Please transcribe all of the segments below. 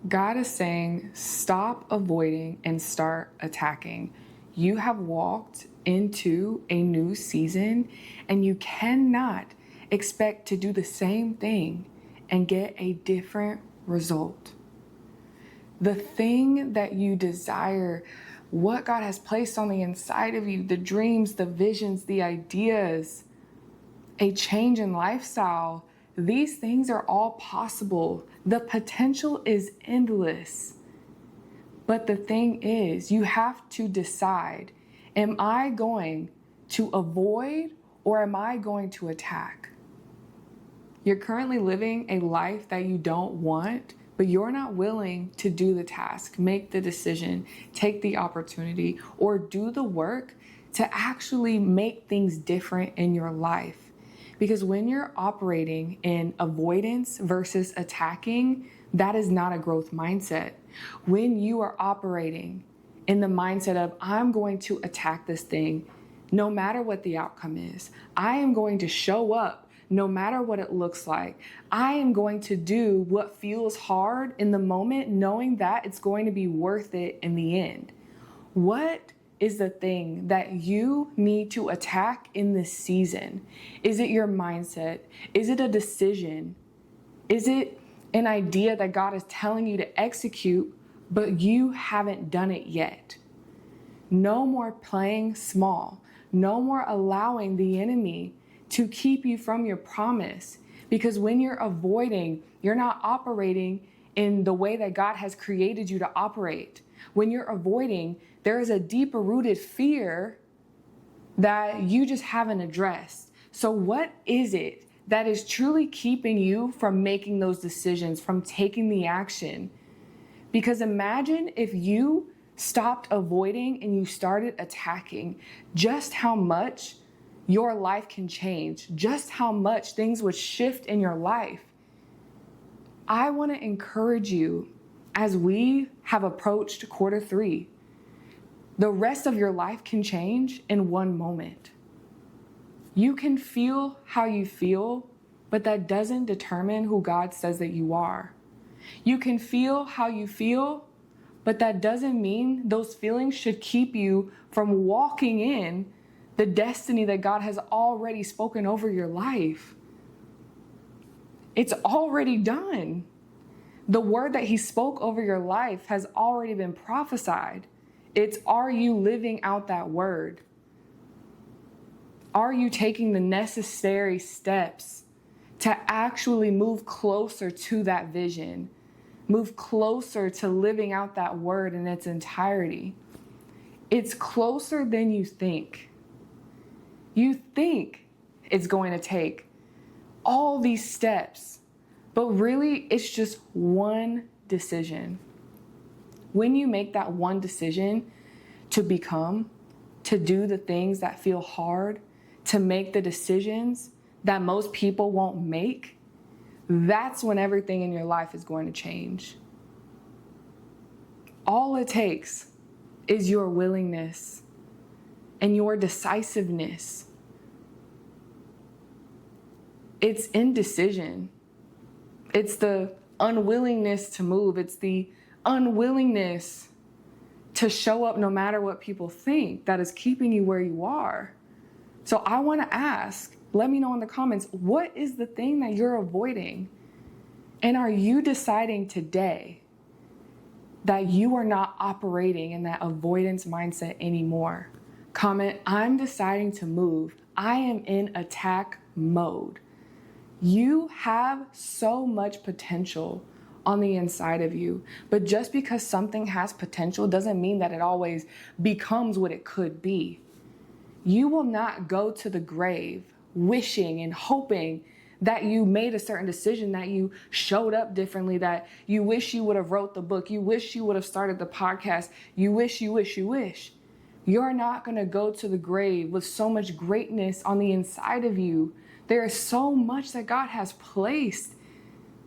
God is saying, stop avoiding and start attacking. You have walked into a new season, and you cannot expect to do the same thing and get a different result. The thing that you desire, what God has placed on the inside of you, the dreams, the visions, the ideas, a change in lifestyle, these things are all possible. The potential is endless. But the thing is, you have to decide, am I going to avoid or am I going to attack? You're currently living a life that you don't want, but you're not willing to do the task, make the decision, take the opportunity, or do the work to actually make things different in your life. Because when you're operating in avoidance versus attacking, that is not a growth mindset. When you are operating in the mindset of, I'm going to attack this thing, no matter what the outcome is, I am going to show up no matter what it looks like. I am going to do what feels hard in the moment, knowing that it's going to be worth it in the end. What is the thing that you need to attack in this season? Is it your mindset? Is it a decision? Is it an idea that God is telling you to execute, but you haven't done it yet? No more playing small. No more allowing the enemy to keep you from your promise. Because when you're avoiding, you're not operating in the way that God has created you to operate. When you're avoiding, there is a deeper rooted fear that you just haven't addressed. So what is it that is truly keeping you from making those decisions, from taking the action? Because imagine if you stopped avoiding and you started attacking, just how much your life can change, just how much things would shift in your life. I want to encourage you as we have approached Q3. The rest of your life can change in one moment. You can feel how you feel, but that doesn't determine who God says that you are. You can feel how you feel, but that doesn't mean those feelings should keep you from walking in the destiny that God has already spoken over your life. It's already done. The word that He spoke over your life has already been prophesied. It's, are you living out that word? Are you taking the necessary steps to actually move closer to that vision? Move closer to living out that word in its entirety. It's closer than you think. You think it's going to take all these steps, but really it's just one decision. When you make that one decision to become, to do the things that feel hard, to make the decisions that most people won't make, that's when everything in your life is going to change. All it takes is your willingness and your decisiveness. It's indecision. It's the unwillingness to move. It's the unwillingness to show up no matter what people think that is keeping you where you are. So I want to ask, let me know in the comments, what is the thing that you're avoiding? And are you deciding today that you are not operating in that avoidance mindset anymore? Comment, I'm deciding to move. I am in attack mode. You have so much potential on the inside of you, but just because something has potential doesn't mean that it always becomes what it could be. You will not go to the grave wishing and hoping that you made a certain decision, that you showed up differently, that you wish you would have wrote the book, you wish you would have started the podcast, you wish. You're not going to go to the grave with so much greatness on the inside of you. There is so much that God has placed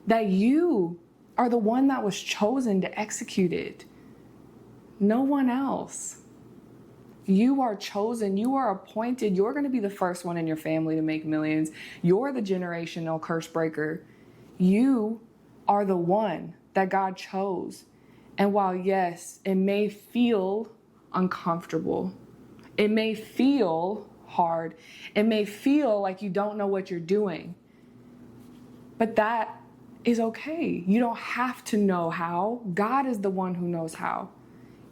that you are the one that was chosen to execute it. No one else. You are chosen. You are appointed. You're going to be the first one in your family to make millions. You're the generational curse breaker. You are the one that God chose. And while, yes, it may feel uncomfortable, it may feel hard, it may feel like you don't know what you're doing, but that is okay. You don't have to know how. God is the one who knows how.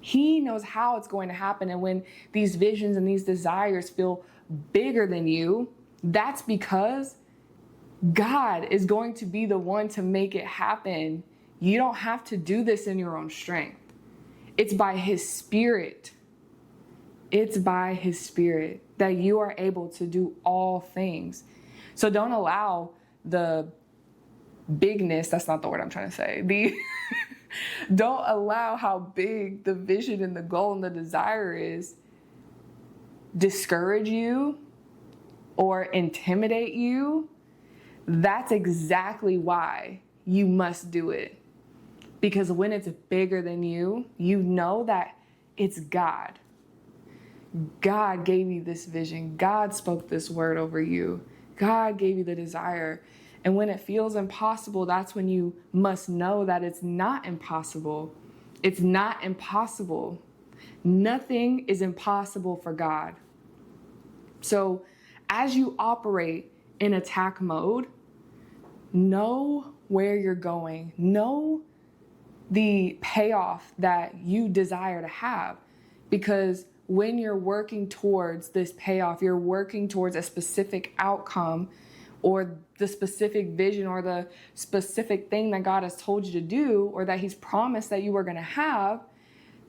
He knows how it's going to happen. And when these visions and these desires feel bigger than you, that's because God is going to be the one to make it happen. You don't have to do this in your own strength. It's by His Spirit. It's by His Spirit that you are able to do all things. So don't allow the bigness, that's not the word I'm trying to say. Don't allow how big the vision and the goal and the desire is discourage you or intimidate you. That's exactly why you must do it. Because when it's bigger than you, you know that it's God. God gave you this vision. God spoke this word over you. God gave you the desire. And when it feels impossible, that's when you must know that it's not impossible. It's not impossible. Nothing is impossible for God. So as you operate in attack mode, know where you're going. Know the payoff that you desire to have. Because when you're working towards this payoff, you're working towards a specific outcome or the specific vision or the specific thing that God has told you to do or that He's promised that you are going to have,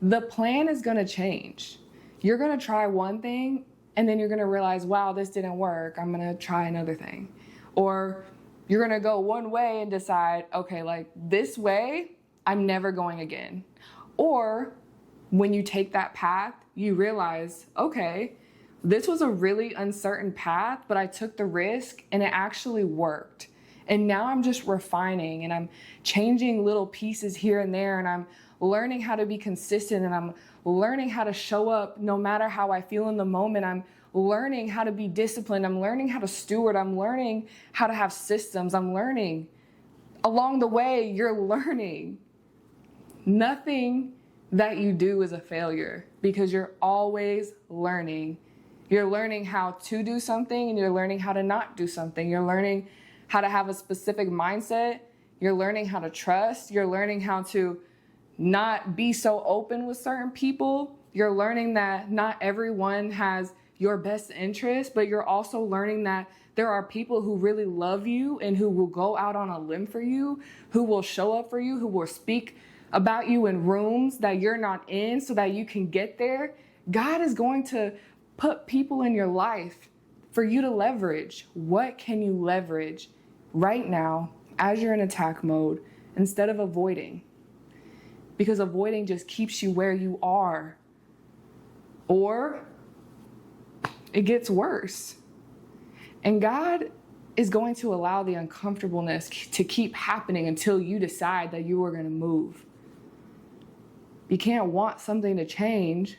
the plan is going to change. You're going to try one thing and then you're going to realize, wow, this didn't work. I'm going to try another thing. Or you're going to go one way and decide, okay, like this way, I'm never going again. Or when you take that path, you realize, okay, this was a really uncertain path, but I took the risk and it actually worked. And now I'm just refining and I'm changing little pieces here and there, and I'm learning how to be consistent, and I'm learning how to show up no matter how I feel in the moment. I'm learning how to be disciplined. I'm learning how to steward. I'm learning how to have systems. I'm learning. Along the way, you're learning. Nothing that you do is a failure because you're always learning. You're learning how to do something and you're learning how to not do something. You're learning how to have a specific mindset. You're learning how to trust. You're learning how to not be so open with certain people. You're learning that not everyone has your best interest, but you're also learning that there are people who really love you and who will go out on a limb for you, who will show up for you, who will speak about you in rooms that you're not in so that you can get there. God is going to put people in your life for you to leverage. What can you leverage right now as you're in attack mode instead of avoiding? Because avoiding just keeps you where you are. Or it gets worse. And God is going to allow the uncomfortableness to keep happening until you decide that you are going to move. You can't want something to change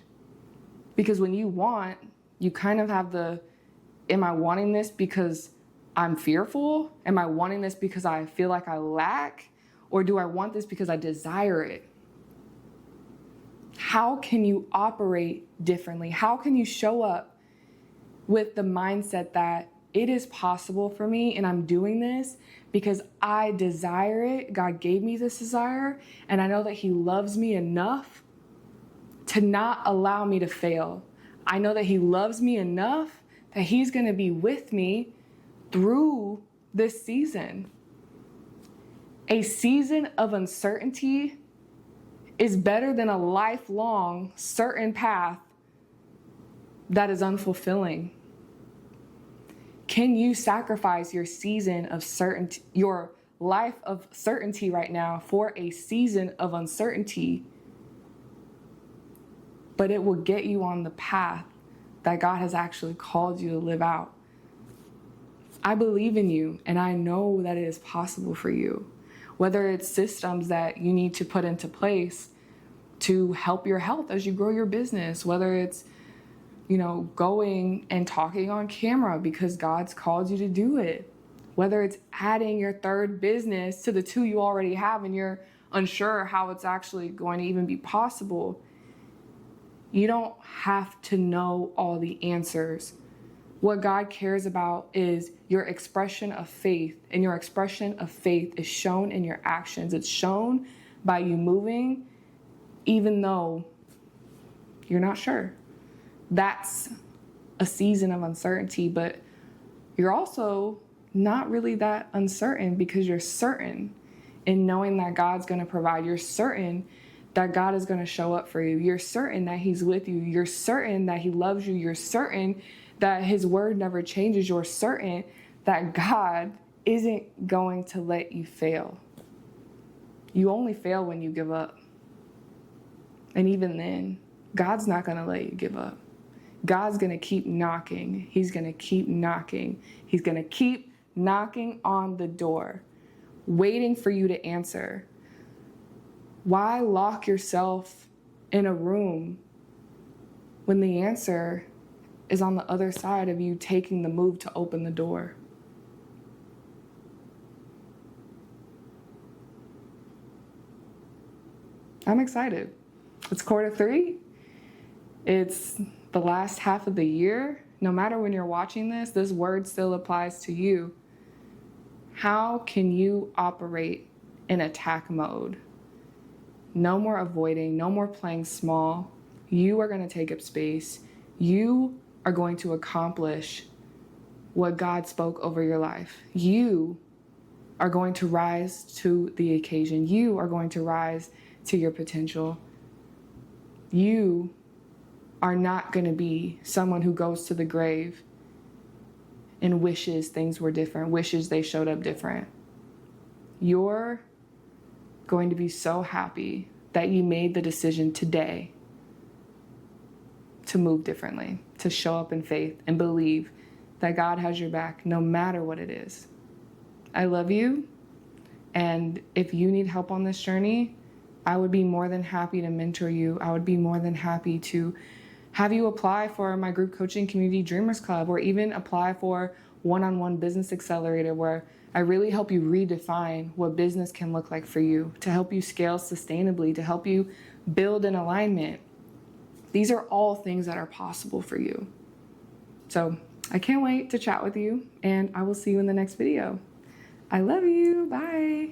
because when you want, you kind of have am I wanting this because I'm fearful? Am I wanting this because I feel like I lack? Or do I want this because I desire it? How can you operate differently? How can you show up with the mindset that it is possible for me and I'm doing this because I desire it? God gave me this desire and I know that He loves me enough to not allow me to fail. I know that He loves me enough that He's going to be with me through this season. A season of uncertainty is better than a lifelong certain path that is unfulfilling. Can you sacrifice your season of certainty, your life of certainty right now for a season of uncertainty? But it will get you on the path that God has actually called you to live out. I believe in you and I know that it is possible for you. Whether it's systems that you need to put into place to help your health as you grow your business, whether it's going and talking on camera because God's called you to do it. Whether it's adding your third business to the two you already have and you're unsure how it's actually going to even be possible, you don't have to know all the answers. What God cares about is your expression of faith, and your expression of faith is shown in your actions. It's shown by you moving, even though you're not sure. That's a season of uncertainty, but you're also not really that uncertain because you're certain in knowing that God's going to provide. You're certain that God is going to show up for you. You're certain that He's with you. You're certain that He loves you. You're certain that His word never changes. You're certain that God isn't going to let you fail. You only fail when you give up. And even then, God's not going to let you give up. God's going to keep knocking. He's going to keep knocking. He's going to keep knocking on the door, waiting for you to answer. Why lock yourself in a room when the answer is on the other side of you taking the move to open the door? I'm excited. It's Q3. It's the last half of the year. No matter when you're watching this word still applies to you. How can you operate in attack mode? No more avoiding, no more playing small. You are going to take up space. You are going to accomplish what God spoke over your life. You are going to rise to the occasion. You are going to rise to your potential. You are not going to be someone who goes to the grave and wishes things were different, wishes they showed up different. You're going to be so happy that you made the decision today to move differently, to show up in faith and believe that God has your back no matter what it is. I love you. And if you need help on this journey, I would be more than happy to mentor you. I would be more than happy to have you apply for my group coaching community Dreamers Club, or even apply for one-on-one business accelerator, where I really help you redefine what business can look like for you, to help you scale sustainably, to help you build in alignment. These are all things that are possible for you. So I can't wait to chat with you, and I will see you in the next video. I love you. Bye.